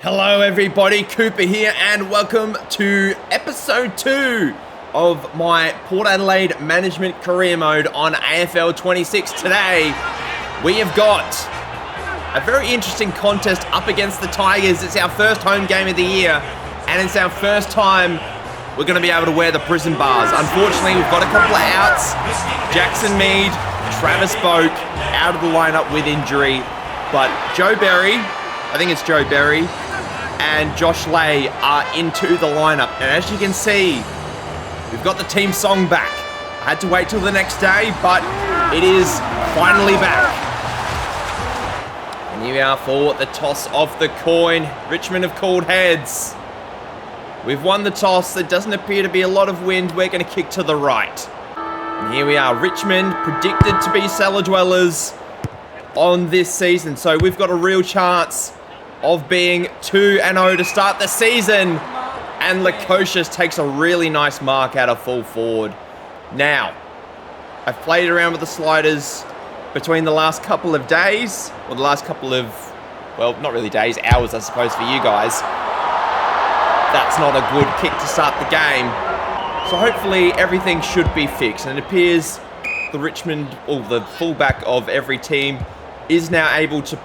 Hello everybody, Cooper here and welcome to episode 2 of my Port Adelaide Management Career Mode on AFL 26. Today, we have got a very interesting contest up against the Tigers. It's our first home game of the year and it's our first time we're going to be able to wear the prison bars. Unfortunately, we've got a couple of outs. Jackson Mead, Travis Boak out of the lineup with injury, but Joe Berry, I think it's Joe Berry, and Josh Lay are into the lineup. And as you can see, we've got the team song back. I had to wait till the next day, but it is finally back. And here we are for the toss of the coin. Richmond have called heads. We've won the toss. There doesn't appear to be a lot of wind. We're going to kick to the right. And here we are. Richmond predicted to be cellar dwellers on this season. So we've got a real chance of being 2-0 to start the season. And Lukosius takes a really nice mark out of full forward. Now, I've played around with the sliders between the last couple of days, or the last couple of, well, not really days, hours, I suppose, for you guys. That's not a good kick to start the game. So hopefully everything should be fixed. And it appears the Richmond, or the fullback of every team, is now able to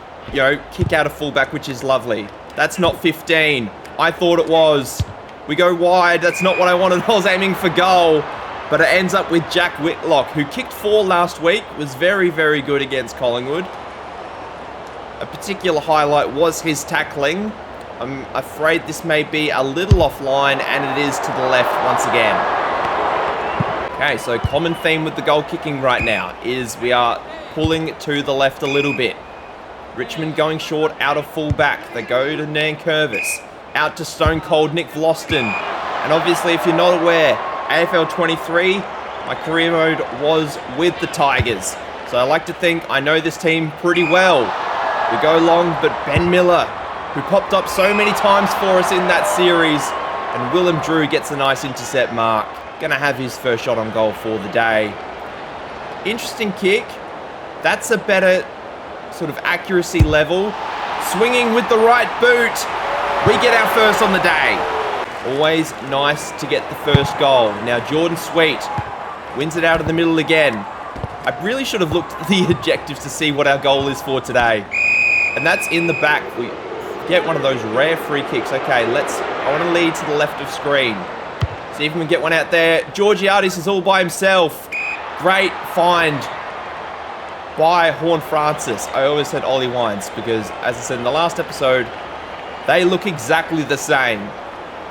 kick out a fullback, which is lovely. That's not 15. I thought it was. We go wide. That's not what I wanted. I was aiming for goal. But it ends up with Jack Whitlock, who kicked 4 last week. Was very, very good against Collingwood. A particular highlight was his tackling. I'm afraid this may be a little offline, and it is to the left once again. Okay, so common theme with the goal kicking right now is we are pulling to the left a little bit. Richmond going short out of full back. They go to Nankervis. Out to Stone Cold Nick Vlosten. And obviously, if you're not aware, AFL 23, my career mode was with the Tigers. So I like to think I know this team pretty well. We go long, but Ben Miller, who popped up so many times for us in that series, and Willem Drew gets a nice intercept mark. Gonna have his first shot on goal for the day. Interesting kick. That's a better sort of accuracy level. Swinging with the right boot. We get our first on the day. Always nice to get the first goal. Now Jordan Sweet wins it out of the middle again. I really should have looked at the objectives to see what our goal is for today. And that's in the back. We get one of those rare free kicks. Okay, I want to lead to the left of screen. See if we can get one out there. Georgiades is all by himself. Great find by Horn Francis. I always said Ollie Wines because, as I said in the last episode, they look exactly the same.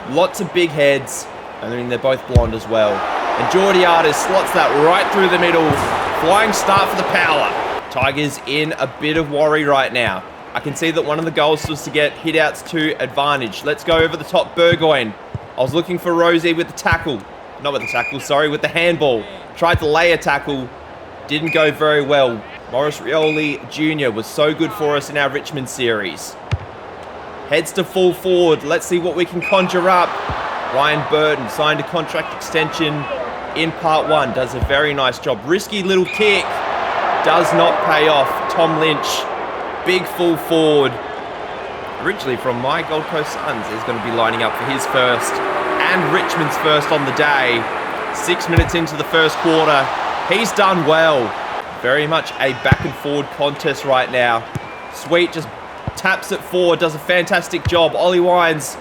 Lots of big heads. I mean, they're both blonde as well. And Georgiades slots that right through the middle. Flying start for the power. Tigers in a bit of worry right now. I can see that one of the goals was to get hit-outs to advantage. Let's go over the top, Burgoyne. I was looking for Rosie with the tackle. Not with the tackle, sorry, with the handball. Tried to lay a tackle. Didn't go very well. Morris Rioli Jr. was so good for us in our Richmond series. Heads to full forward. Let's see what we can conjure up. Ryan Burton signed a contract extension in part 1. Does a very nice job. Risky little kick. Does not pay off. Tom Lynch, big full forward. Originally from my Gold Coast Suns, is going to be lining up for his first and Richmond's first on the day. 6 minutes into the first quarter. He's done well. Very much a back and forward contest right now. Sweet just taps it forward, does a fantastic job. Ollie Wines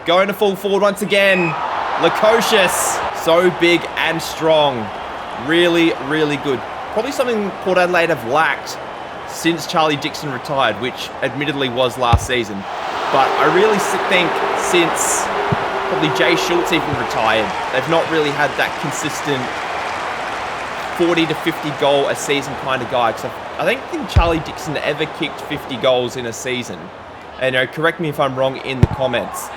going to full forward once again. Lukosius, so big and strong. Really, really good. Probably something Port Adelaide have lacked since Charlie Dixon retired, which admittedly was last season. But I really think since probably Jay Schultz even retired, they've not really had that consistent 40 to 50 goal a season kind of guy. Because I don't think Charlie Dixon ever kicked 50 goals in a season. And correct me if I'm wrong in the comments.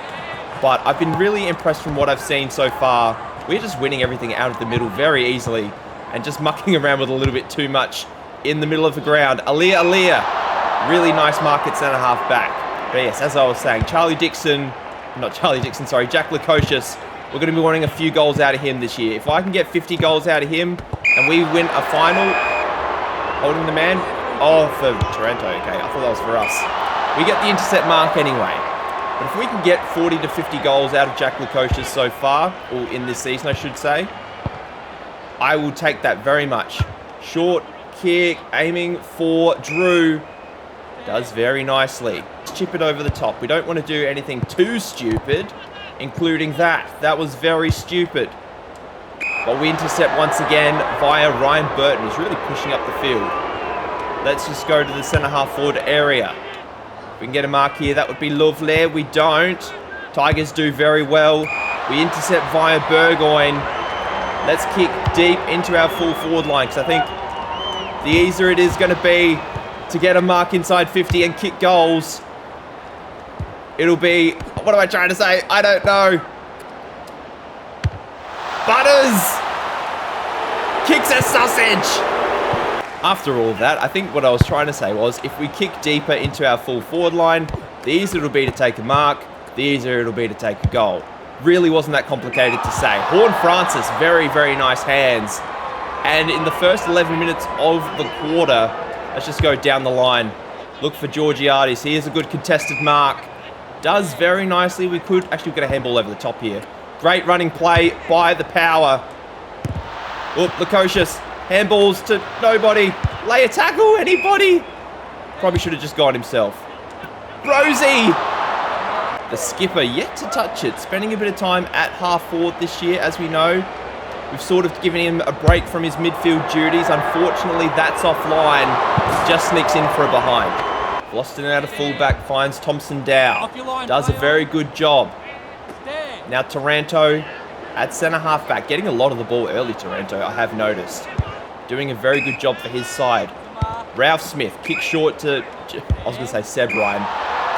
But I've been really impressed from what I've seen so far. We're just winning everything out of the middle very easily. And just mucking around with a little bit too much in the middle of the ground. Alia, really nice mark at centre half back. But yes, as I was saying, Jack Lukosius, we're going to be wanting a few goals out of him this year. If I can get 50 goals out of him and we win a final, holding the man, oh, for Toronto, okay, I thought that was for us. We get the intercept mark anyway. But if we can get 40 to 50 goals out of Jack Lukosius so far, or in this season I should say, I will take that very much. Short kick, aiming for Drew. Does very nicely. Chip it over the top. We don't want to do anything too stupid, including that. That was very stupid. But we intercept once again via Ryan Burton, who's really pushing up the field. Let's just go to the centre-half forward area. If we can get a mark here, that would be lovely. We don't. Tigers do very well. We intercept via Burgoyne. Let's kick deep into our full forward line, because I think the easier it is going to be to get a mark inside 50 and kick goals, it'll be... What am I trying to say? I don't know. Butters kicks a sausage. After all that, I think what I was trying to say was if we kick deeper into our full forward line, the easier it'll be to take a mark, the easier it'll be to take a goal. Really wasn't that complicated to say. Horn Francis, very, very nice hands. And in the first 11 minutes of the quarter, let's just go down the line. Look for Georgiades. He is a good contested mark. Does very nicely. We could actually get a handball over the top here. Great running play by the power. Oop, Lukosius. Handballs to nobody. Lay a tackle, anybody? Probably should have just gone himself. Rosie! The skipper yet to touch it. Spending a bit of time at half forward this year, as we know. We've sort of given him a break from his midfield duties. Unfortunately, that's offline. Just sneaks in for a behind. Boston out of fullback finds Thompson Dow. Does a very good job. Now Taranto at centre half back. Getting a lot of the ball early, Taranto, I have noticed. Doing a very good job for his side. Ralph Smith, kick short to, I was going to say Seb Ryan.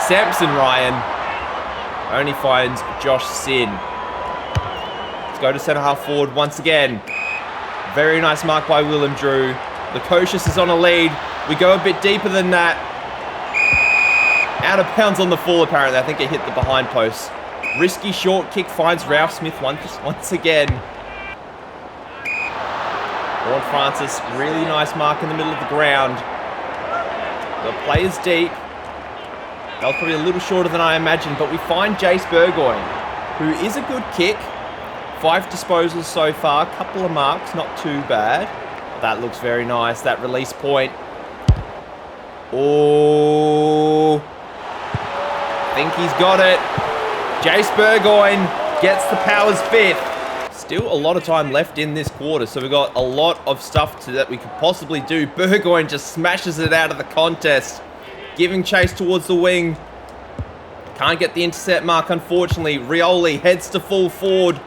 Samson Ryan only finds Josh Sin. Let's go to centre half forward once again. Very nice mark by Willem Drew. Lukosius is on a lead. We go a bit deeper than that. Out of bounds on the full, apparently. I think he hit the behind post. Risky short kick finds Ralph Smith once again. Lord Francis, really nice mark in the middle of the ground. The play is deep. That was probably a little shorter than I imagined, but we find Jace Burgoyne, who is a good kick. 5 disposals so far, couple of marks, not too bad. That looks very nice, that release point. Oh, I think he's got it. Jace Burgoyne gets the Powers 5th. Still a lot of time left in this quarter, so we've got a lot of stuff that we could possibly do. Burgoyne just smashes it out of the contest, giving chase towards the wing. Can't get the intercept mark, unfortunately. Rioli heads to full forward.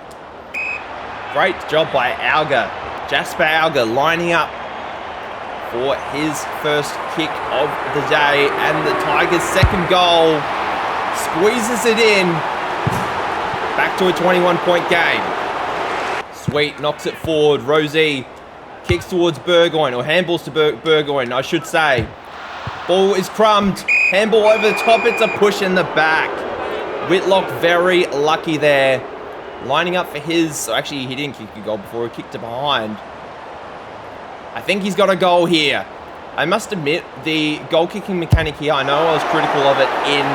Great job by Auger. Jasper Auger lining up for his first kick of the day, and the Tigers' second goal squeezes it in. Back to a 21-point game. Sweet knocks it forward. Rosie kicks towards Burgoyne, or handballs to Burgoyne, I should say. Ball is crumbed. Handball over the top. It's a push in the back. Whitlock very lucky there. Lining up for his... Actually, he didn't kick a goal before. He kicked it behind. I think he's got a goal here. I must admit, the goal-kicking mechanic here, I know I was critical of it in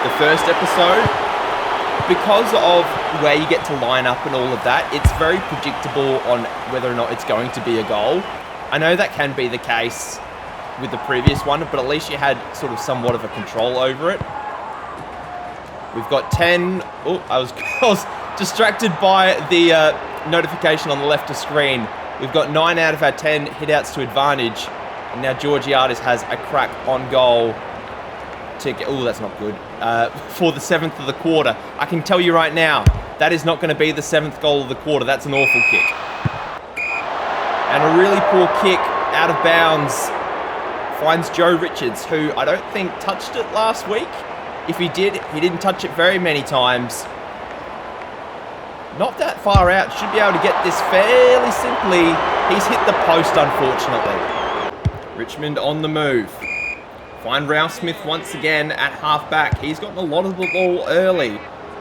the first episode. Because of where you get to line up and all of that, it's very predictable on whether or not it's going to be a goal. I know that can be the case with the previous one, but at least you had sort of somewhat of a control over it. We've got 10... Oh, I was distracted by the notification on the left of screen. We've got 9 out of our 10 hit-outs to advantage. And now Georgiades has a crack on goal to get... Oh, that's not good. For the 7th of the quarter. I can tell you right now, that is not going to be the 7th goal of the quarter. That's an awful kick. And a really poor kick out of bounds finds Joe Richards, who I don't think touched it last week. If he did, he didn't touch it very many times. Not that far out. Should be able to get this fairly simply. He's hit the post, unfortunately. Richmond on the move. Find Ralph Smith once again at half-back. He's gotten a lot of the ball early.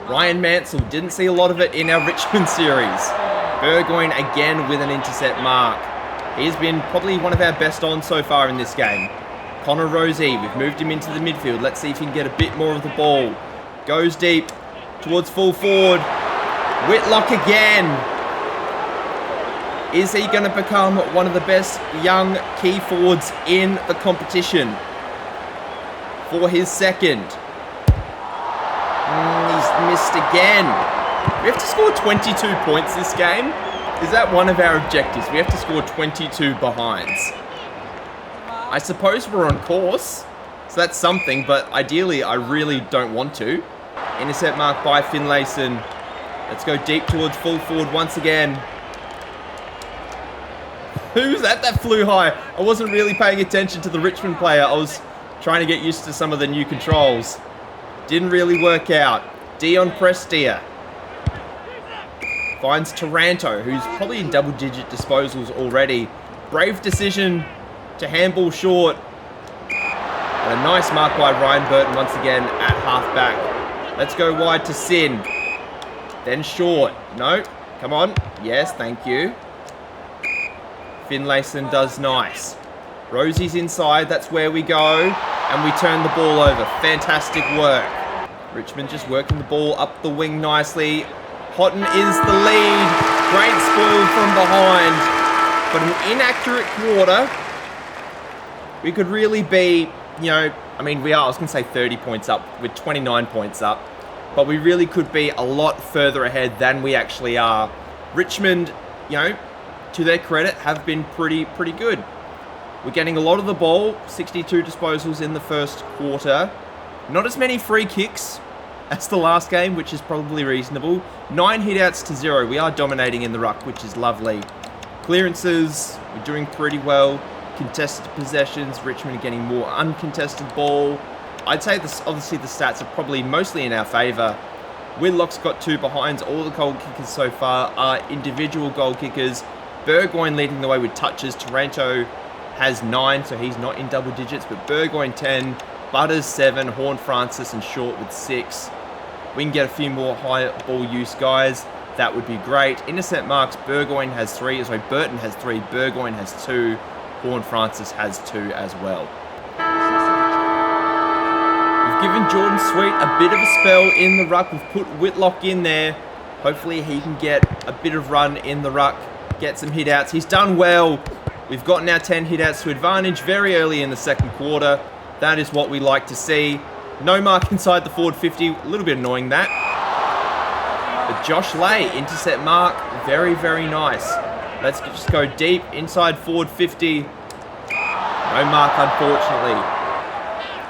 Ryan Mansell didn't see a lot of it in our Richmond series. Burgoyne again with an intercept mark. He's been probably one of our best on so far in this game. Connor Rosie, we've moved him into the midfield. Let's see if he can get a bit more of the ball. Goes deep towards full forward. Whitlock again. Is he going to become one of the best young key forwards in the competition? For his second. He's missed again. We have to score 22 points this game. Is that one of our objectives? We have to score 22 behinds. I suppose we're on course. So that's something, but ideally I really don't want to. Intercept mark by Finlayson. Let's go deep towards full forward once again. Who's that? That flew high. I wasn't really paying attention to the Richmond player. I was trying to get used to some of the new controls. Didn't really work out. Dion Prestia finds Taranto, who's probably in double-digit disposals already. Brave decision to handball short. And a nice mark by Ryan Burton once again at half-back. Let's go wide to Sin. Then short. No. Come on. Yes, thank you. Finlayson does nice. Rosie's inside. That's where we go. And we turn the ball over. Fantastic work. Richmond just working the ball up the wing nicely. Houghton is the lead. Great spoil from behind. But an inaccurate quarter. We could really be, you know, I mean, I was going to say 30 points up. We're 29 points up. But we really could be a lot further ahead than we actually are. Richmond, you know, to their credit, have been pretty good. We're getting a lot of the ball. 62 disposals in the first quarter. Not as many free kicks as the last game, which is probably reasonable. 9 hitouts to 0. We are dominating in the ruck, which is lovely. Clearances, we're doing pretty well. Contested possessions, Richmond getting more uncontested ball. I'd say this, obviously the stats are probably mostly in our favour. Whitlock's got 2 behinds. All the goal kickers so far are individual goal kickers. Burgoyne leading the way with touches. Taranto has 9, so he's not in double digits, but Burgoyne 10, Butters 7, Horne-Francis and Short with 6. We can get a few more high ball use guys. That would be great. Intercept marks, Burgoyne has 3. Sorry, Burton has 3. Burgoyne has 2. Horne-Francis has 2 as well. We've given Jordan Sweet a bit of a spell in the ruck. We've put Whitlock in there. Hopefully he can get a bit of run in the ruck, get some hit outs. He's done well. We've gotten our 10 hit outs to advantage very early in the second quarter. That is what we like to see. No mark inside the forward 50. A little bit annoying that. But Josh Lay, intercept mark. Very, very nice. Let's just go deep inside forward 50. No mark, unfortunately.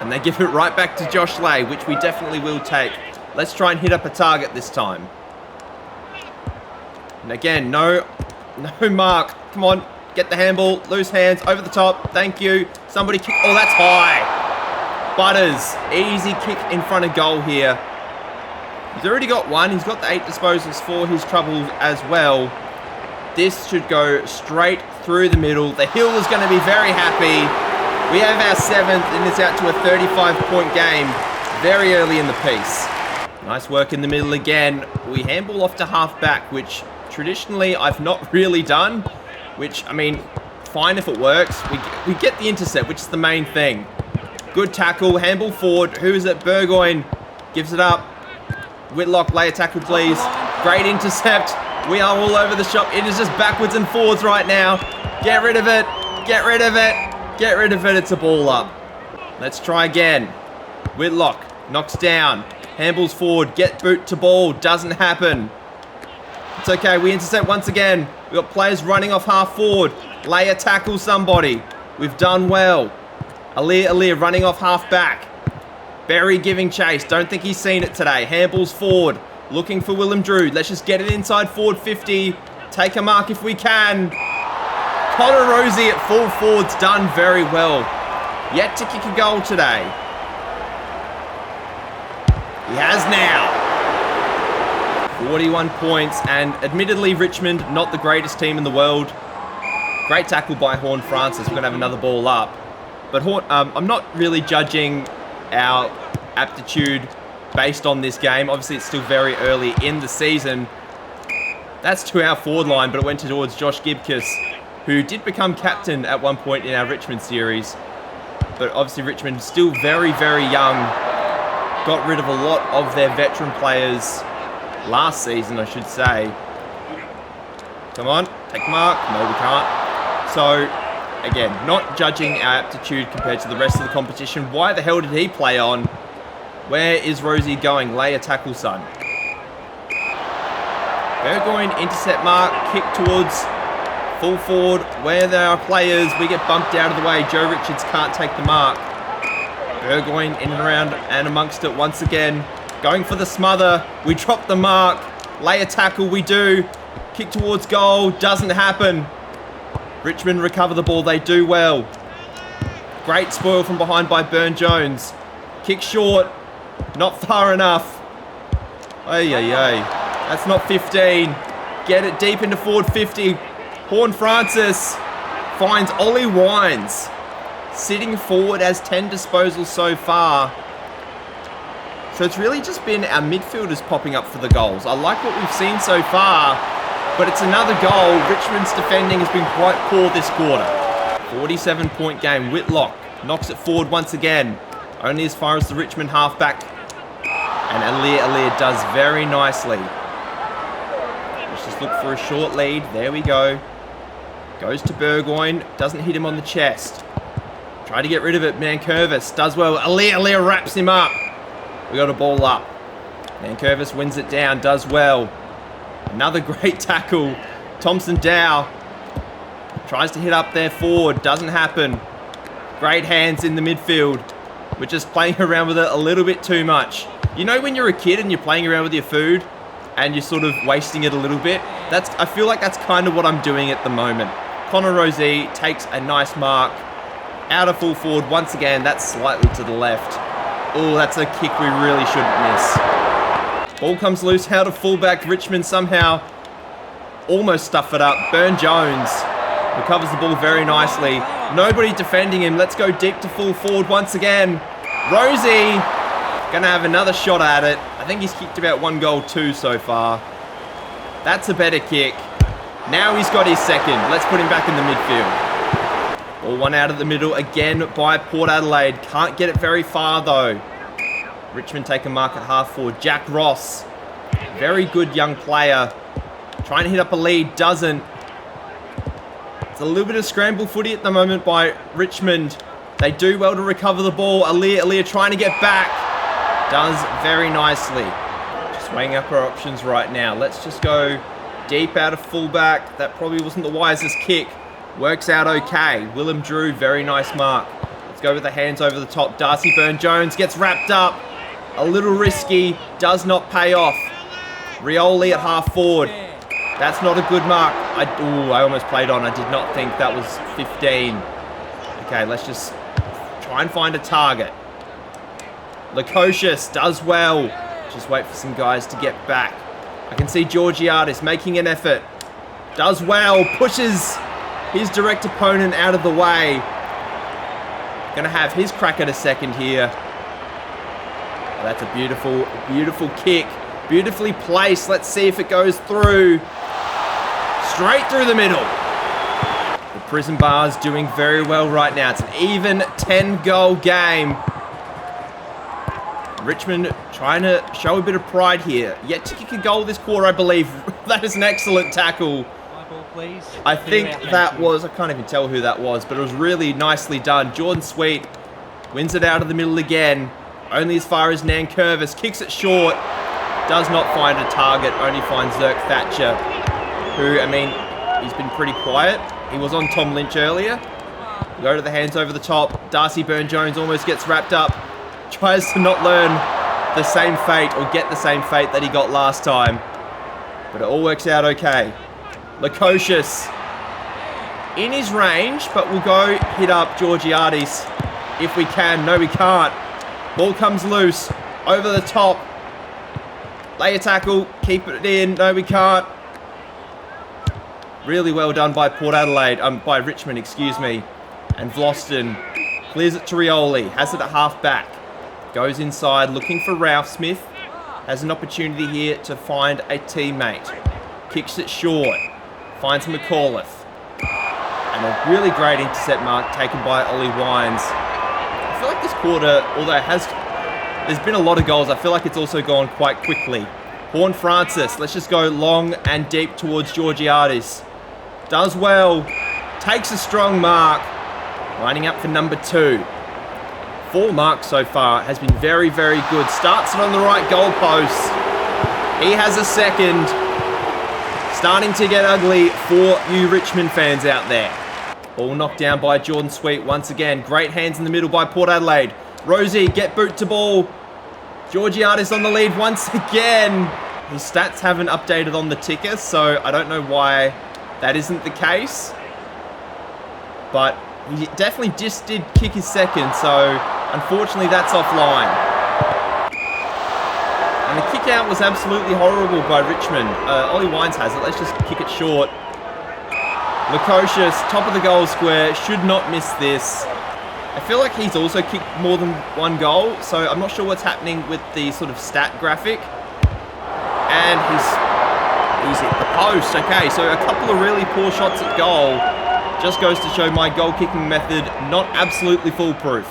And they give it right back to Josh Lay, which we definitely will take. Let's try and hit up a target this time. And again, no mark. Come on, get the handball. Loose hands, over the top. Thank you. Somebody kick. Oh, that's high. Butters, easy kick in front of goal here. He's already got 1. He's got the 8 disposals for his troubles as well. This should go straight through the middle. The Hill is going to be very happy. We have our 7th, and it's out to a 35-point game very early in the piece. Nice work in the middle again. We handball off to half-back, which traditionally I've not really done. Which, I mean, fine if it works. We get the intercept, which is the main thing. Good tackle. Handball forward. Who is it? Burgoyne gives it up. Whitlock, lay a tackle, please. Great intercept. We are all over the shop. It is just backwards and forwards right now. Get rid of it. Get rid of it. Get rid of it. It's a ball up. Let's try again. Whitlock knocks down. Handballs forward. Get boot to ball. Doesn't happen. It's okay. We intercept once again. We've got players running off half forward. Lay a tackle somebody. We've done well. Alir running off half back. Berry giving chase. Don't think he's seen it today. Handballs forward. Looking for Willem Drew. Let's just get it inside forward 50. Take a mark if we can. Connor Rosie at full forward's done very well. Yet to kick a goal today. He has now. 41 points, and admittedly Richmond, not the greatest team in the world. Great tackle by Horne-Francis. We're going to have another ball up. But I'm not really judging our aptitude based on this game. Obviously, it's still very early in the season. That's to our forward line, but it went towards Josh Gibkiss, who did become captain at one point in our Richmond series. But obviously, Richmond still very, very young. got rid of a lot of their veteran players last season, I should say. Come on, take mark. No, we can't. So, again, not judging our aptitude compared to the rest of the competition. Why the hell did he play on? Where is Rosie going? Lay a tackle, son. Burgoyne, intercept mark, kick towards full forward. Where there are players, we get bumped out of the way. Joe Richards can't take the mark. Burgoyne in and around and amongst it once again. Going for the smother. We drop the mark. Lay a tackle, we do. Kick towards goal, doesn't happen. Richmond recover the ball, they do well. Great spoil from behind by Burne-Jones. Kick short, not far enough. Ay, ay, ay. That's not 15. Get it deep into forward 50. Horne-Francis finds Ollie Wines. Sitting forward, has 10 disposals so far. So it's really just been our midfielders popping up for the goals. I like what we've seen so far, but it's another goal. Richmond's defending has been quite poor this quarter. 47-point game. Whitlock knocks it forward once again. Only as far as the Richmond halfback. And Alir does very nicely. Let's just look for a short lead. There we go. Goes to Burgoyne. Doesn't hit him on the chest. Try to get rid of it. Mankervis does well. Alir wraps him up. We got a ball up. Mankervis wins it down. Does well. Another great tackle. Thompson Dow tries to hit up there forward. Doesn't happen. Great hands in the midfield. We're just playing around with it a little bit too much. You know when you're a kid and you're playing around with your food and you're sort of wasting it a little bit? I feel like that's kind of what I'm doing at the moment. Connor Rosie takes a nice mark. Out of full forward once again. That's slightly to the left. Oh, that's a kick we really shouldn't miss. Ball comes loose out of fullback. Richmond somehow almost stuff it up. Burne-Jones recovers the ball very nicely. Nobody defending him. Let's go deep to full forward once again. Rosie gonna have another shot at it. I think he's kicked about 1 goal, 2 so far. That's a better kick. Now he's got his second. Let's put him back in the midfield. Ball one out of the middle again by Port Adelaide. Can't get it very far though. Richmond take a mark at half forward. Jack Ross, very good young player. Trying to hit up a lead, doesn't. It's a little bit of scramble footy at the moment by Richmond. They do well to recover the ball. Alir trying to get back. Does very nicely. Just weighing up our options right now. Let's just go deep out of fullback. That probably wasn't the wisest kick. Works out okay. Willem Drew, very nice mark. Let's go with the hands over the top. Darcy Burne-Jones gets wrapped up. A little risky. Does not pay off. Rioli at half forward. That's not a good mark. I almost played on. I did not think that was 15. Okay, let's just try and find a target. Lukosius does well. Just wait for some guys to get back. I can see Georgiadis making an effort. Does well. Pushes his direct opponent out of the way. Gonna have his crack at a second here. That's a beautiful, beautiful kick. Beautifully placed. Let's see if it goes through. Straight through the middle. The Prison Bar's doing very well right now. It's an even 10-goal game. Richmond trying to show a bit of pride here. Yet to kick a goal this quarter, I believe. That is an excellent tackle. Please. I think that was, I can't even tell who that was, but it was really nicely done. Jordan Sweet wins it out of the middle again. Only as far as Nankervis. Kicks it short. Does not find a target. Only finds Zirk Thatcher, who, I mean, he's been pretty quiet. He was on Tom Lynch earlier. Go to the hands over the top. Darcy Burne-Jones almost gets wrapped up. Tries to not learn the same fate or get the same fate that he got last time. But it all works out okay. Lukosius in his range, but we'll go hit up Georgiadis if we can. No, we can't. Ball comes loose. Over the top. Lay a tackle. Keep it in. No, we can't. Really well done by Port Adelaide. By Richmond, excuse me. And Vlosten clears it to Rioli. Has it at half back. Goes inside looking for Ralph Smith. Has an opportunity here to find a teammate. Kicks it short. Finds McAuliffe. And a really great intercept mark taken by Ollie Wines. I feel like this quarter, although it has there's been a lot of goals. I feel like it's also gone quite quickly. Horn Francis, let's just go long and deep towards Georgiades. Does well, takes a strong mark, lining up for number 2. 4 marks so far, has been very, very good. Starts it on the right goalpost. He has a second. Starting to get ugly for you Richmond fans out there. Ball knocked down by Jordan Sweet once again. Great hands in the middle by Port Adelaide. Rosie, get boot to ball. Georgiades on the lead once again. His stats haven't updated on the ticker, so I don't know why that isn't the case. But he definitely just did kick his second, so unfortunately that's offline. And the kick out was absolutely horrible by Richmond. Ollie Wines has it. Let's just kick it short. Lukosius, top of the goal square, should not miss this. I feel like he's also kicked more than 1 goal, so I'm not sure what's happening with the sort of stat graphic. And he's hit the post. Okay, so a couple of really poor shots at goal. Just goes to show my goal kicking method not absolutely foolproof.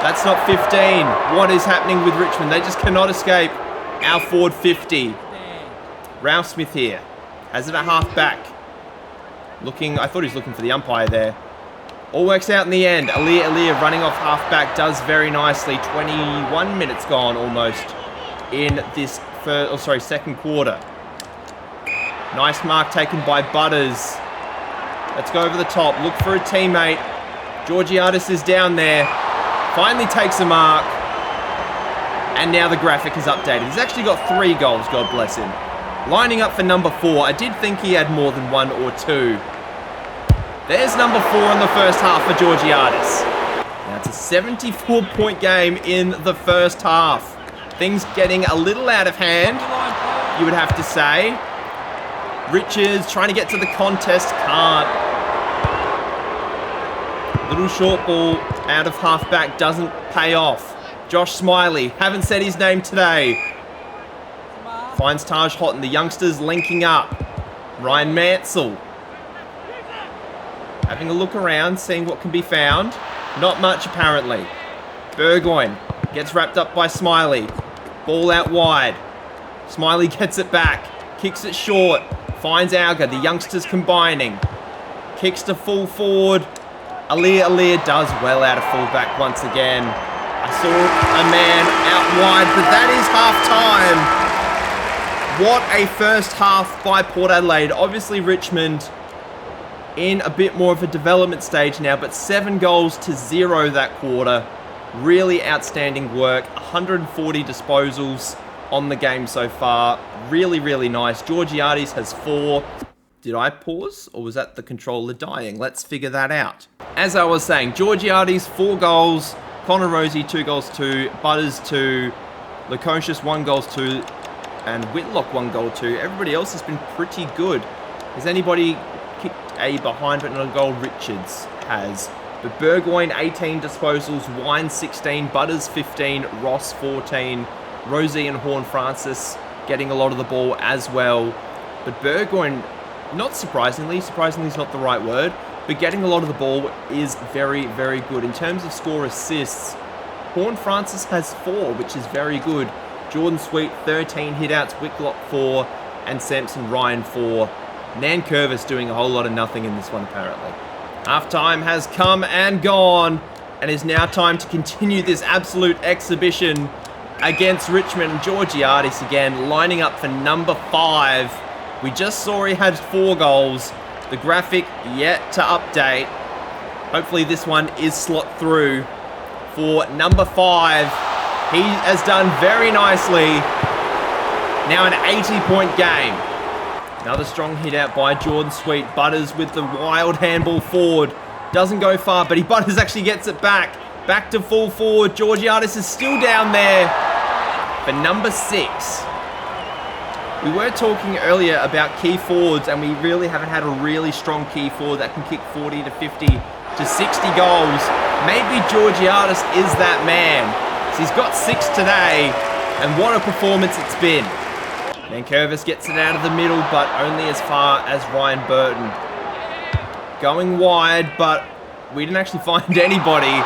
That's not 15. What is happening with Richmond? They just cannot escape our forward 50. Ralph Smith here. Has it at half back. Looking, I thought he was looking for the umpire there. All works out in the end. Alia running off half back does very nicely. 21 minutes gone almost in this second quarter. Nice mark taken by Butters. Let's go over the top. Look for a teammate. Georgiades is down there. Finally takes a mark. And now the graphic is updated. He's actually got 3 goals, God bless him. Lining up for number 4. I did think he had more than 1 or 2. There's number 4 in the first half for Georgiades. Now it's a 74-point game in the first half. Things getting a little out of hand, you would have to say. Richards trying to get to the contest, can't. Little short ball out of halfback doesn't pay off. Josh Smiley, haven't said his name today. Finds Taj Houghton, the youngsters linking up. Ryan Mansell. Having a look around, seeing what can be found. Not much apparently. Burgoyne gets wrapped up by Smiley. Ball out wide. Smiley gets it back. Kicks it short. Finds Auger, the youngsters combining. Kicks to full forward. Alia does well out of fullback once again. I saw a man out wide, but that is half time. What a first half by Port Adelaide. Obviously Richmond in a bit more of a development stage now, but 7 goals to 0 that quarter. Really outstanding work. 140 disposals on the game so far. Really, really nice. Georgiades has 4. Did I pause, or was that the controller dying? Let's figure that out. As I was saying, Georgiades 4 goals, Connor Rosie 2 goals 2, Butters 2, Lukosius 1 goals 2, and Whitlock 1 goal 2. Everybody else has been pretty good. Has anybody kicked a behind but not a goal? Richards has. But Burgoyne 18 disposals, Wine 16, Butters 15, Ross 14, Rosie and Horn Francis getting a lot of the ball as well. But Burgoyne, not surprisingly is not the right word, but getting a lot of the ball is very, very good. In terms of score assists, Horn Francis has 4, which is very good. Jordan Sweet 13 hitouts, Whitlock 4, and Samson Ryan 4. Nankervis doing a whole lot of nothing in this one apparently. Half-time has come and gone, and it's now time to continue this absolute exhibition against Richmond. Georgiades again, lining up for number 5. We just saw he had 4 goals. The graphic yet to update. Hopefully this one is slot through for number 5. He has done very nicely. Now an 80-point game. Another strong hit out by Jordan Sweet. Butters with the wild handball forward. Doesn't go far, but Butters actually gets it back. Back to full forward. Georgiades is still down there for number 6. We were talking earlier about key forwards, and we really haven't had a really strong key forward that can kick 40 to 50 to 60 goals. Maybe Georgiades is that man. So he's got 6 today, and what a performance it's been. Nankervis gets it out of the middle, but only as far as Ryan Burton. Going wide, but we didn't actually find anybody.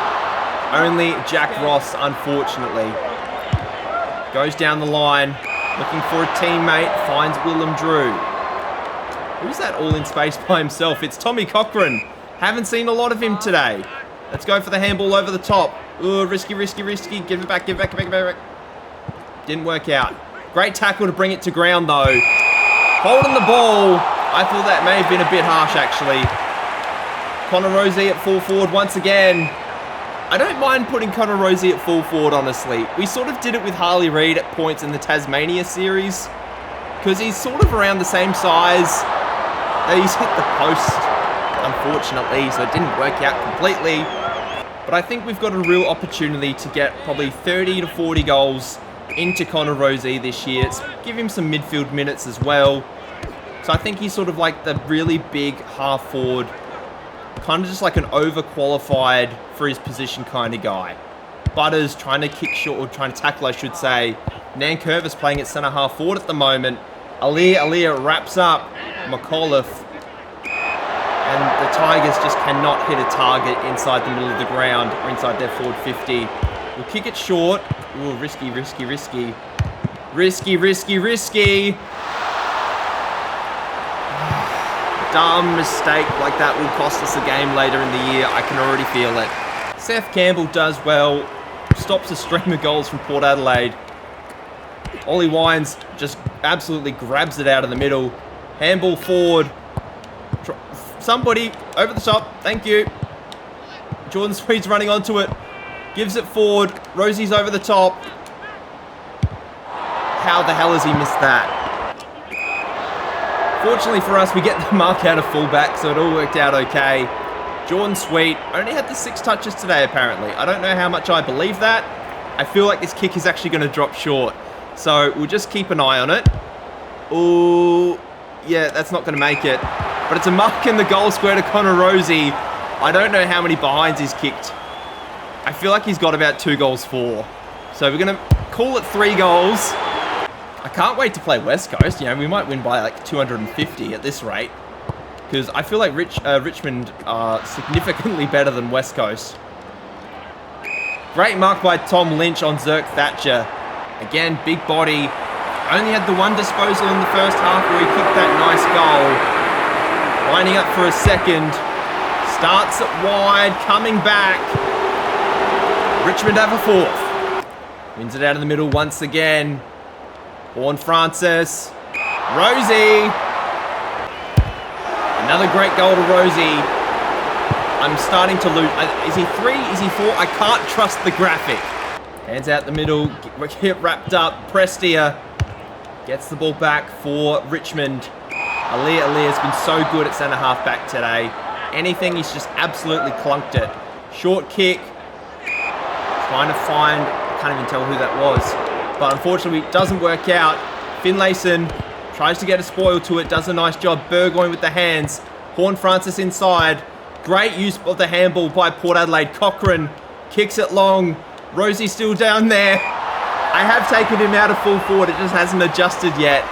only Jack Ross, unfortunately. Goes down the line, looking for a teammate, finds Willem Drew. Who's that all in space by himself? It's Tommy Cochran. Haven't seen a lot of him today. Let's go for the handball over the top. Ooh, risky, risky, risky. Give it back, give it back, give it back, give it back. Didn't work out. Great tackle to bring it to ground, though. Holding the ball. I thought that may have been a bit harsh, actually. Connor Rosie at full forward once again. I don't mind putting Connor Rosie at full forward, honestly. We sort of did it with Harley Reid at points in the Tasmania series, because he's sort of around the same size. He's hit the post, unfortunately, so it didn't work out completely. But I think we've got a real opportunity to get probably 30 to 40 goals into Connor Rosie this year. It's give him some midfield minutes as well. So I think he's sort of like the really big half forward, kind of just like an overqualified for his position kind of guy. Butters trying to kick short, or trying to tackle, I should say. Nankervis playing at centre half forward at the moment. Alia wraps up McAuliffe. And the Tigers just cannot hit a target inside the middle of the ground or inside their forward 50. We'll kick it short. Ooh, risky, risky, risky. Risky, risky, risky. Dumb mistake like that will cost us a game later in the year. I can already feel it. Seth Campbell does well. Stops a stream of goals from Port Adelaide. Ollie Wines just absolutely grabs it out of the middle. Handball forward. Somebody over the top. Thank you. Jordan Sweet's running onto it. Gives it forward. Rosie's over the top. How the hell has he missed that? Fortunately for us, we get the mark out of fullback, so it all worked out okay. Jordan Sweet only had the 6 touches today, apparently. I don't know how much I believe that. I feel like this kick is actually going to drop short. So we'll just keep an eye on it. Ooh, yeah, that's not going to make it. But it's a mark in the goal square to Connor Rosie. I don't know how many behinds he's kicked. I feel like he's got about 2 goals for. So we're going to call it 3 goals. I can't wait to play West Coast. You know, we might win by like 250 at this rate. Because I feel like Richmond are significantly better than West Coast. Great mark by Tom Lynch on Zerk Thatcher. Again, big body. Only had the 1 disposal in the first half where he kicked that nice goal. Lining up for a second. Starts it wide, coming back. Richmond have a 4th. Wins it out of the middle once again. Horn Francis. Rosie. Another great goal to Rosie. I'm starting to lose. Is he 3? Is he 4? I can't trust the graphic. Hands out the middle. Get wrapped up. Prestia gets the ball back for Richmond. Alia has been so good at centre half back today. Anything, he's just absolutely clunked it. Short kick. Trying to find, I can't even tell who that was. But unfortunately, it doesn't work out. Finlayson tries to get a spoil to it, does a nice job. Burgoyne with the hands. Horn Francis inside. Great use of the handball by Port Adelaide. Cochran kicks it long. Rosie still down there. I have taken him out of full forward. It just hasn't adjusted yet.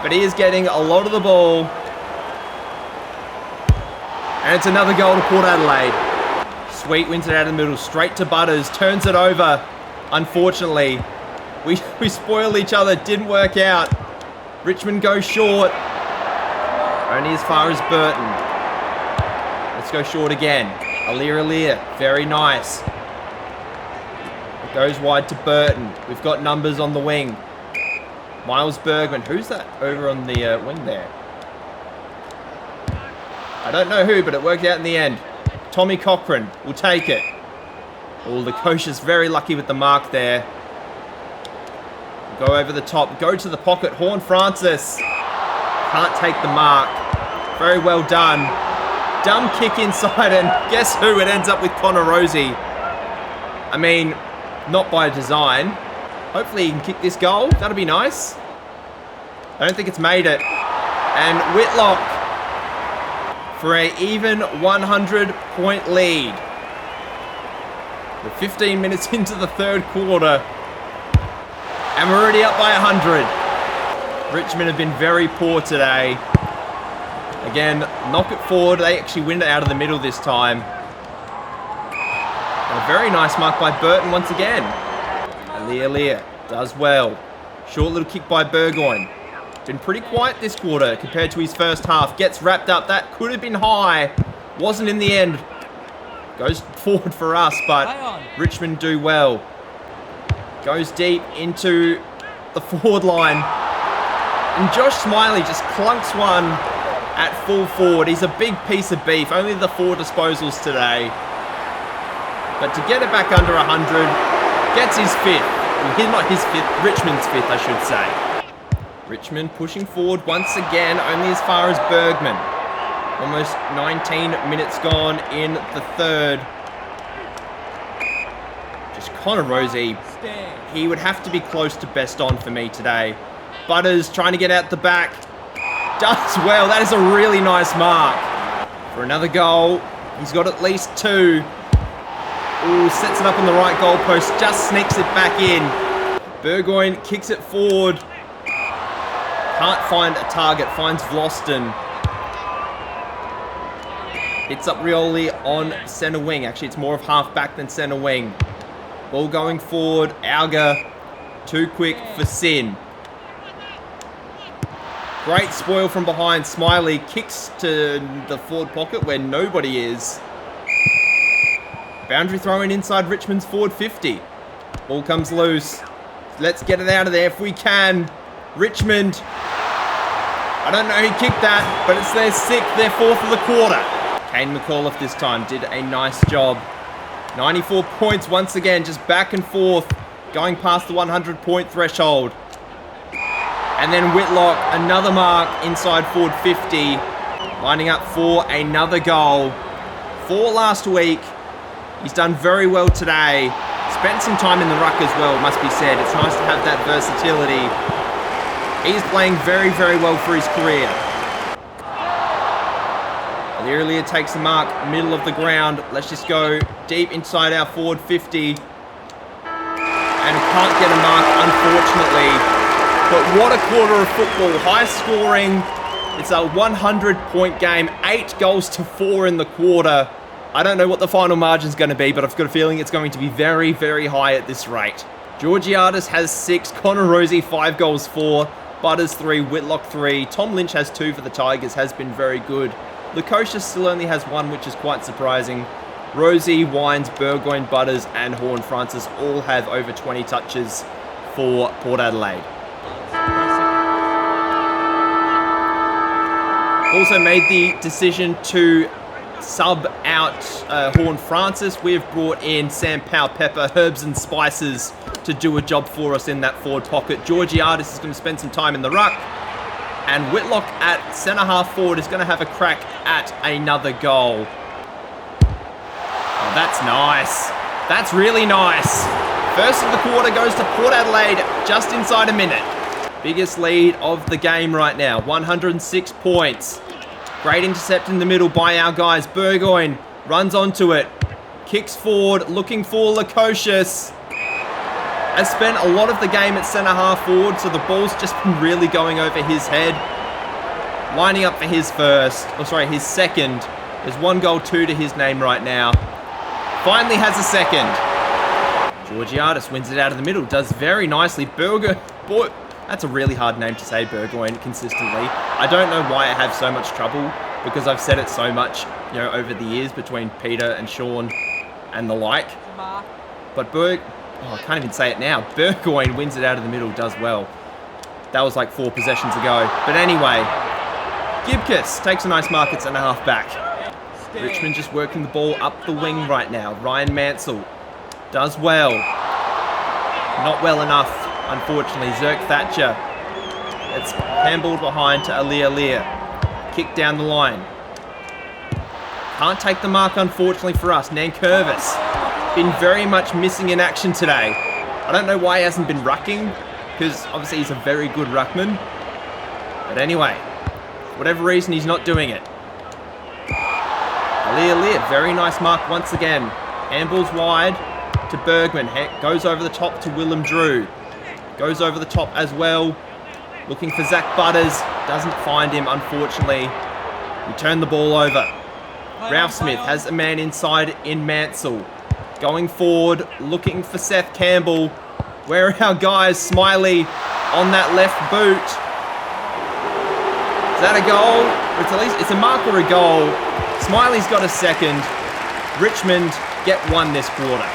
But he is getting a lot of the ball. And it's another goal to Port Adelaide. Sweet wins it out of the middle. Straight to Butters. Turns it over. Unfortunately, we spoil each other. Didn't work out. Richmond goes short. Only as far as Burton. Let's go short again. Alia. Very nice. It goes wide to Burton. We've got numbers on the wing. Miles Bergman. Who's that over on the wing there? I don't know who, but it worked out in the end. Tommy Cochran will take it. Oh, the coach is very lucky with the mark there. Go over the top. Go to the pocket. Horn Francis. Can't take the mark. Very well done. Dumb kick inside, and guess who? It ends up with Connor Rosie. I mean, not by design. Hopefully he can kick this goal. That'll be nice. I don't think it's made it. And Whitlock for an even 100-point lead. We're 15 minutes into the 3rd quarter. And we're already up by 100. Richmond have been very poor today. Again, knock it forward. They actually win it out of the middle this time. A very nice mark by Burton once again. Alia does well. Short little kick by Burgoyne. Been pretty quiet this quarter compared to his first half. Gets wrapped up. That could have been high. Wasn't in the end. Goes forward for us, but Richmond do well. Goes deep into the forward line. And Josh Smiley just clunks one at full forward. He's a big piece of beef. Only the 4 disposals today. But to get it back under 100, gets his 5th. Well, not his 5th, Richmond's 5th, I should say. Richmond pushing forward once again, only as far as Bergman. Almost 19 minutes gone in the third. Just Connor Rosie. He would have to be close to best on for me today. Butters trying to get out the back. Does well. That is a really nice mark. For another goal. He's got at least 2. Ooh, sets it up on the right goalpost. Just sneaks it back in. Burgoyne kicks it forward. Can't find a target. Finds Vlosten. Hits up Rioli on centre wing. Actually, it's more of half back than centre wing. Ball going forward. Auger. Too quick for Sin. Great spoil from behind. Smiley kicks to the forward pocket where nobody is. Boundary throw-in inside Richmond's forward 50. Ball comes loose. Let's get it out of there if we can. Richmond. I don't know who kicked that, but it's their 6th, their 4th of the quarter. Kane McAuliffe this time did a nice job. 94 points once again, just back and forth, going past the 100-point threshold. And then Whitlock, another mark inside forward 50, lining up for another goal. 4 last week. He's done very well today. Spent some time in the ruck as well, must be said. It's nice to have that versatility. He's playing very, very well for his career. Alia takes the mark, middle of the ground. Let's just go deep inside our forward 50. And can't get a mark, unfortunately. But what a quarter of football. High scoring. It's a 100-point game. 8 goals to 4 in the quarter. I don't know what the final margin's going to be, but I've got a feeling it's going to be very, very high at this rate. Georgiadis has 6, Connor Rosie 5 goals 4, Butters 3, Whitlock 3, Tom Lynch has 2 for the Tigers, has been very good. Lukosius still only has 1, which is quite surprising. Rosie, Wines, Burgoyne, Butters and Horne-Francis all have over 20 touches for Port Adelaide. Also made the decision to sub out Horne-Francis. We have brought in Sam Powell-Pepper, herbs and spices, to do a job for us in that forward pocket. Georgiadis is going to spend some time in the ruck. And Whitlock at centre-half forward is going to have a crack at another goal. Oh, that's nice. That's really nice. First of the quarter goes to Port Adelaide, just inside a minute. Biggest lead of the game right now, 106 points. Great intercept in the middle by our guys. Burgoyne runs onto it. Kicks forward, looking for Lukosius. Has spent a lot of the game at centre-half forward, so the ball's just been really going over his head. Lining up for his second. There's 1 goal, 2 to his name right now. Finally has a second. Georgiadis wins it out of the middle. Does very nicely. That's a really hard name to say, Burgoyne, consistently. I don't know why I have so much trouble, because I've said it so much, over the years between Peter and Sean and the like. But I can't even say it now. Burgoyne wins it out of the middle, does well. That was like 4 possessions ago. But anyway, Gibcus takes a nice mark at centre-half back. Richmond just working the ball up the wing right now. Ryan Mansell does well. Not well enough, unfortunately. Zerk Thatcher. It's handballed behind to Alia. Kick down the line. Can't take the mark, unfortunately, for us. Nankervis. Been very much missing in action today. I don't know why he hasn't been rucking, because obviously he's a very good ruckman. But anyway, for whatever reason, he's not doing it. Alia, very nice mark once again. Handballs wide to Bergman. Goes over the top to Willem Drew. Goes over the top as well. Looking for Zach Butters. Doesn't find him, unfortunately. We turn the ball over. Ralph Smith has a man inside in Mansell. Going forward, looking for Seth Campbell. Where are our guys? Smiley on that left boot. Is that a goal? It's a mark or a goal. Smiley's got a second. Richmond get one this quarter.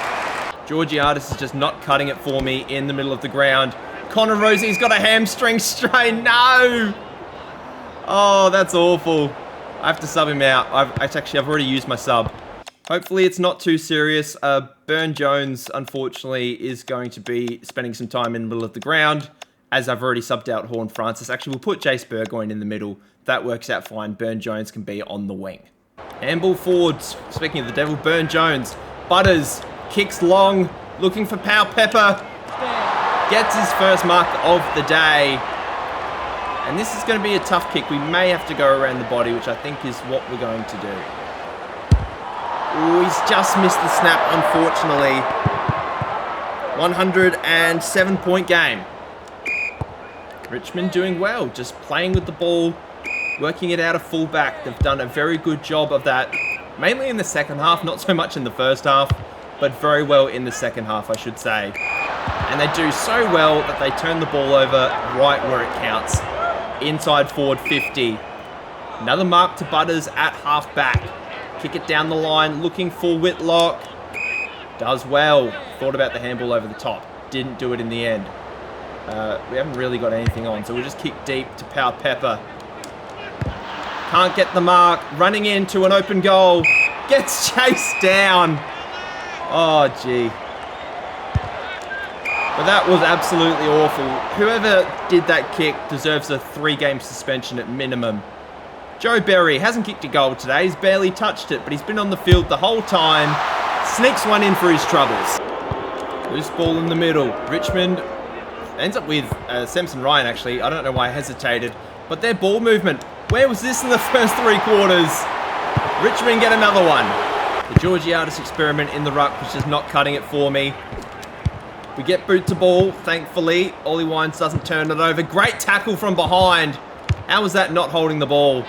Georgiadis is just not cutting it for me in the middle of the ground. Connor Rosie's got a hamstring strain. No! Oh, that's awful. I have to sub him out. I've already used my sub. Hopefully it's not too serious. Burn Jones, unfortunately, is going to be spending some time in the middle of the ground, as I've already subbed out Horn Francis. Actually, we'll put Jace Burgoyne in the middle. That works out fine. Burn Jones can be on the wing. Handball forwards. Speaking of the devil, Burn Jones. Butters kicks long, looking for Pau Pepper. Gets his first mark of the day. And this is going to be a tough kick. We may have to go around the body, which I think is what we're going to do. Oh, he's just missed the snap, unfortunately. 107-point game. Richmond doing well, just playing with the ball, working it out of fullback. They've done a very good job of that, mainly in the second half, not so much in the first half, but very well in the second half, I should say. And they do so well that they turn the ball over right where it counts. Inside forward 50. Another mark to Butters at half back. Kick it down the line, looking for Whitlock. Does well. Thought about the handball over the top. Didn't do it in the end. We haven't really got anything on, so we'll just kick deep to Pau Pepper. Can't get the mark. Running into an open goal. Gets chased down. Oh, gee. But that was absolutely awful. Whoever did that kick deserves a 3-game suspension at minimum. Joe Berry hasn't kicked a goal today. He's barely touched it, but he's been on the field the whole time. Sneaks one in for his troubles. Loose ball in the middle. Richmond ends up with Samson Ryan, actually. I don't know why I hesitated. But their ball movement. Where was this in the first 3 quarters? Richmond get another one. The Georgiadis experiment in the ruck was just not cutting it for me. We get boot to ball, thankfully. Ollie Wines doesn't turn it over. Great tackle from behind. How was that not holding the ball?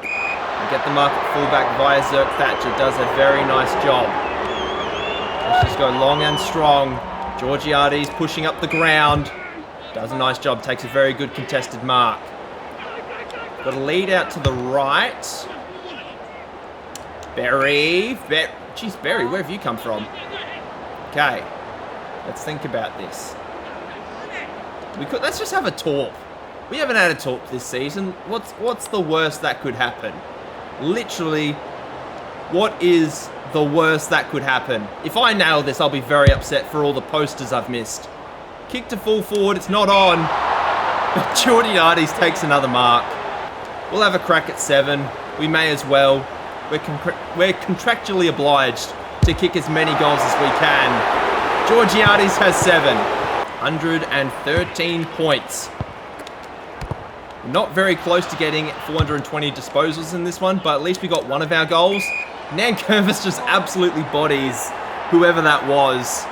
We get the mark at fullback via Zerk Thatcher. Does a very nice job. Let's just go long and strong. Georgiades pushing up the ground. Does a nice job. Takes a very good contested mark. Got a lead out to the right. Berry. Jeez, Berry, where have you come from? Okay. Let's think about this. Let's just have a talk. We haven't had a talk this season. What's the worst that could happen? Literally, what is the worst that could happen? If I nail this, I'll be very upset for all the posters I've missed. Kick to full forward, it's not on. But Georgiades takes another mark. We'll have a crack at 7. We may as well. We're contractually obliged to kick as many goals as we can. Georgiades has 7. 113 points. Not very close to getting 420 disposals in this one, but at least we got one of our goals. Nankervis just absolutely bodies whoever that was.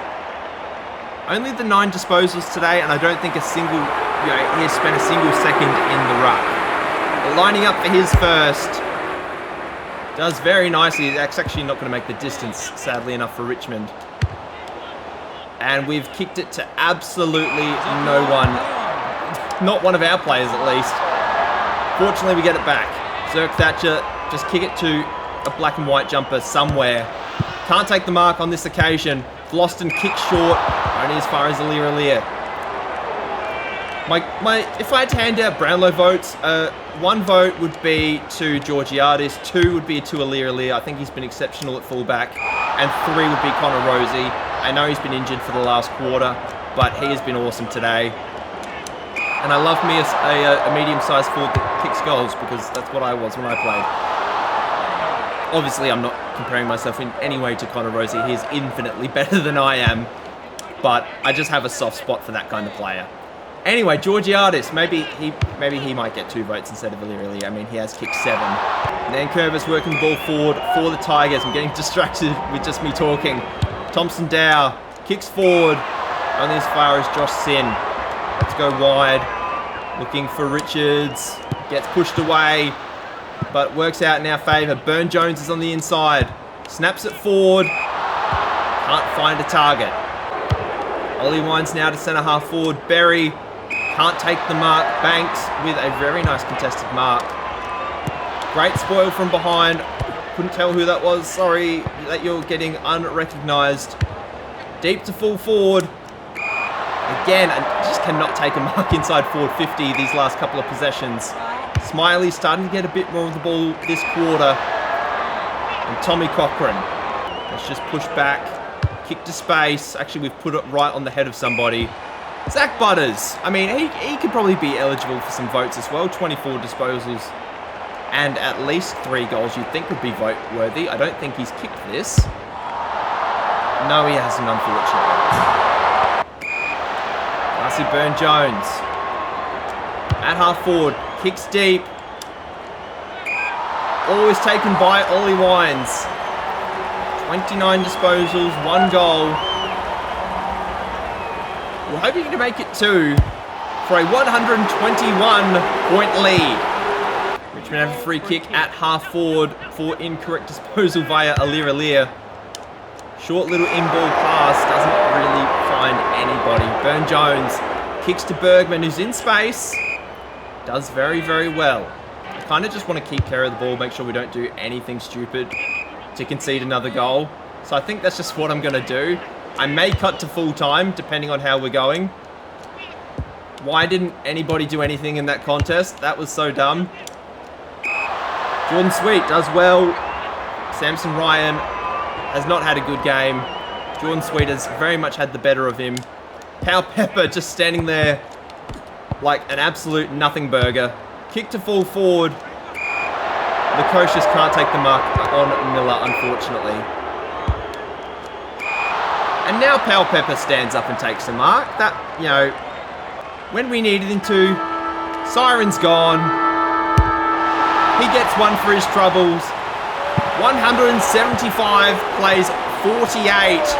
Only the 9 disposals today, and I don't think he has spent a single second in the ruck. But lining up for his first. Does very nicely. That's actually not going to make the distance, sadly enough, for Richmond. And we've kicked it to absolutely no one. Not one of our players, at least. Fortunately, we get it back. Zerk Thatcher, just kick it to a black and white jumper somewhere. Can't take the mark on this occasion. Floston kicks short, only as far as Alir. If I had to hand out Brownlow votes, 1 vote would be to Georgiades, 2 would be to Alir. I think he's been exceptional at fullback, and 3 would be Connor Rosie. I know he's been injured for the last quarter, but he has been awesome today. And I love me a medium-sized forward that kicks goals, because that's what I was when I played. Obviously, I'm not comparing myself in any way to Connor Rosie. He's infinitely better than I am, but I just have a soft spot for that kind of player. Anyway, Georgiades, maybe he might get 2 votes instead of Alir. I mean, he has kicked 7. Nankervis working the ball forward for the Tigers. I'm getting distracted with just me talking. Thompson Dow kicks forward, only as far as Josh Sin. Let's go wide. Looking for Richards. Gets pushed away, but works out in our favour. Burn Jones is on the inside. Snaps it forward. Can't find a target. Ollie Wines now to centre half forward. Berry can't take the mark. Banks with a very nice contested mark. Great spoil from behind. Couldn't tell who that was. Sorry that you're getting unrecognised. Deep to full forward. Again, I just cannot take a mark inside forward 50 these last couple of possessions. Smiley starting to get a bit more of the ball this quarter. And Tommy Cochran. Let's just push back. Kick to space. Actually, we've put it right on the head of somebody. Zach Butters. I mean, he could probably be eligible for some votes as well. 24 disposals and at least 3 goals you'd think would be vote worthy. I don't think he's kicked this. No, he hasn't, unfortunately. Darcy Byrne-Jones. At half forward. Kicks deep. Always taken by Ollie Wines. 29 disposals, 1 goal. We're hoping to make it 2 for a 121-point lead. Richmond have a free kick at half forward for incorrect disposal via Alir. Short little in-ball pass, doesn't really find anybody. Byrne-Jones kicks to Bergman, who's in space. Does very, very well. I kind of just want to keep care of the ball, make sure we don't do anything stupid to concede another goal. So I think that's just what I'm going to do. I may cut to full time, depending on how we're going. Why didn't anybody do anything in that contest? That was so dumb. Jordan Sweet does well. Samson Ryan has not had a good game. Jordan Sweet has very much had the better of him. Powell Pepper just standing there like an absolute nothing burger. Kick to full forward. Lukosius can't take the mark on Miller, unfortunately. And now Powell Pepper stands up and takes the mark. That, you know, when we needed him to, Siren's gone. He gets one for his troubles. 175 plays 48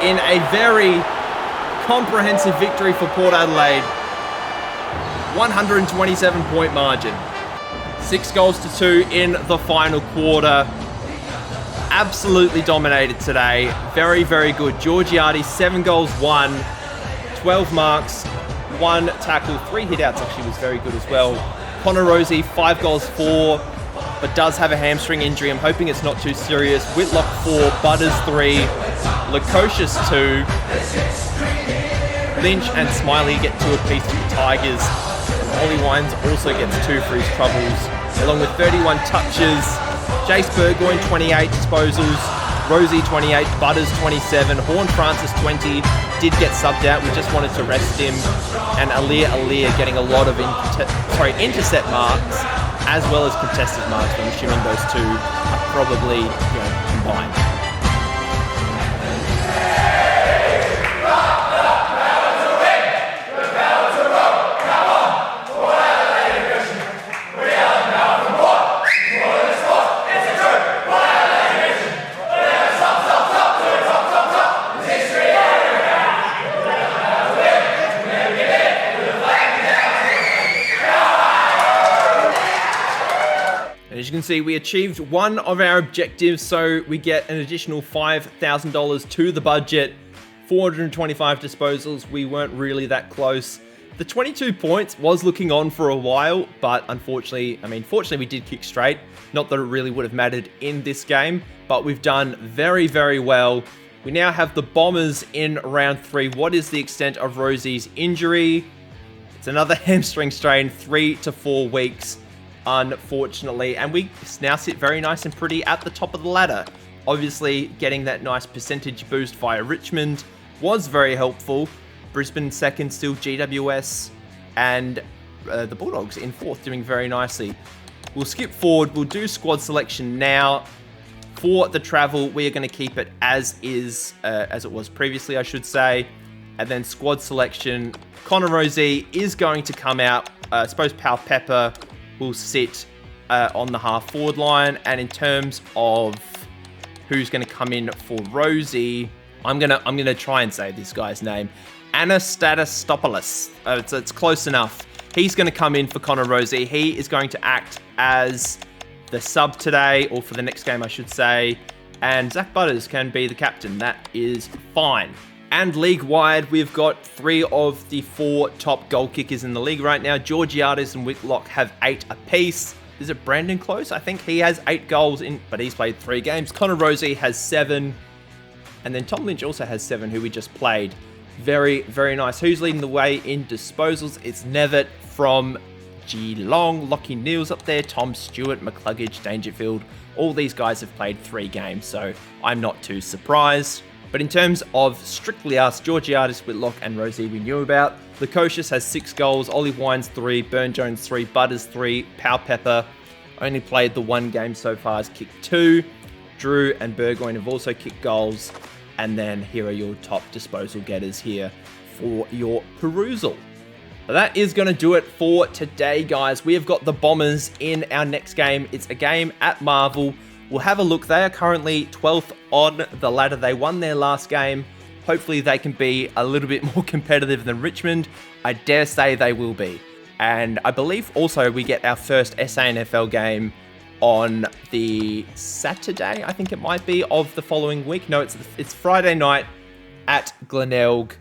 in a very comprehensive victory for Port Adelaide. 127-point margin. 6 goals to 2 in the final quarter. Absolutely dominated today. Very, very good. Georgiades, 7 goals, 1. 12 marks, 1 tackle, 3 hit-outs actually was very good as well. Connor Rosie, 5 goals, 4, but does have a hamstring injury. I'm hoping it's not too serious. Whitlock, 4, Butters, 3, Lukosius, 2. Lynch and Smiley get 2 apiece for the Tigers. Ollie Wines also gets 2 for his troubles, along with 31 touches. Jace Burgoyne, 28 disposals. Rosie, 28. Butters, 27. Horn Francis, 20. Did get subbed out. We just wanted to rest him. And Alir getting a lot of intercept marks, as well as contested marks. I'm assuming those two are probably combined. As you can see, we achieved one of our objectives, so we get an additional $5,000 to the budget. 425 disposals, we weren't really that close. The 22 points was looking on for a while, but fortunately we did kick straight. Not that it really would have mattered in this game, but we've done very, very well. We now have the Bombers in round 3. What is the extent of Rosie's injury? It's another hamstring strain, 3 to 4 weeks. Unfortunately, and we now sit very nice and pretty at the top of the ladder. Obviously, getting that nice percentage boost via Richmond was very helpful. Brisbane second, still GWS, and the Bulldogs in 4th, doing very nicely. We'll skip forward. We'll do squad selection now. For the travel, we are going to keep it as is, as it was previously, I should say. And then squad selection, Connor Rosie is going to come out. I suppose Powell Pepper will sit on the half forward line. And in terms of who's going to come in for Rosie, I'm gonna try and say this guy's name, Anastatopoulos. It's close enough. He's going to come in for Connor Rosie. He is going to act as the sub today, or for the next game, I should say. And Zach Butters can be the captain. That is fine. And league-wide, we've got 3 of the 4 top goal kickers in the league right now. Georgiades and Whitlock have 8 apiece. Is it Brandon Close? I think he has 8 goals in, but he's played 3 games. Connor Rosie has 7. And then Tom Lynch also has 7, who we just played. Very, very nice. Who's leading the way in disposals? It's Nevitt from Geelong. Lockie Neal's up there. Tom Stewart, McCluggage, Dangerfield. All these guys have played 3 games, so I'm not too surprised. But in terms of strictly us, Georgiades, Whitlock, and Rosie we knew about. Lukosius has 6 goals, Ollie Wines 3, Burn Jones 3, Butters 3, Pow Pepper only played the 1 game so far, has kicked 2. Drew and Burgoyne have also kicked goals. And then here are your top disposal getters here for your perusal. But that is going to do it for today, guys. We have got the Bombers in our next game. It's a game at Marvel. We'll have a look. They are currently 12th on the ladder. They won their last game. Hopefully they can be a little bit more competitive than Richmond. I dare say they will be. And I believe also we get our first SANFL game on the Saturday, I think it might be, of the following week. No, it's Friday night at Glenelg.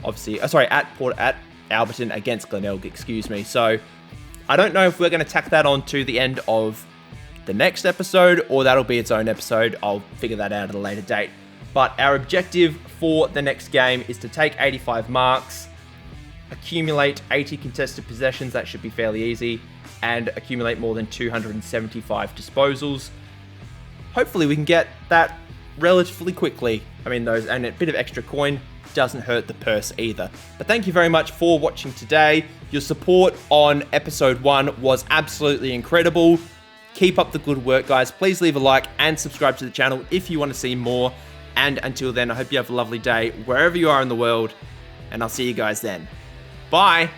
Obviously, at Alberton against Glenelg, excuse me. So I don't know if we're going to tack that on to the end of the next episode, or that'll be its own episode. I'll figure that out at a later date. But our objective for the next game is to take 85 marks, accumulate 80 contested possessions. That should be fairly easy, and accumulate more than 275 disposals. Hopefully we can get that relatively quickly. I mean, and a bit of extra coin doesn't hurt the purse either. But thank you very much for watching today. Your support on episode 1 was absolutely incredible. Keep up the good work, guys. Please leave a like and subscribe to the channel if you want to see more. And until then, I hope you have a lovely day wherever you are in the world. And I'll see you guys then. Bye.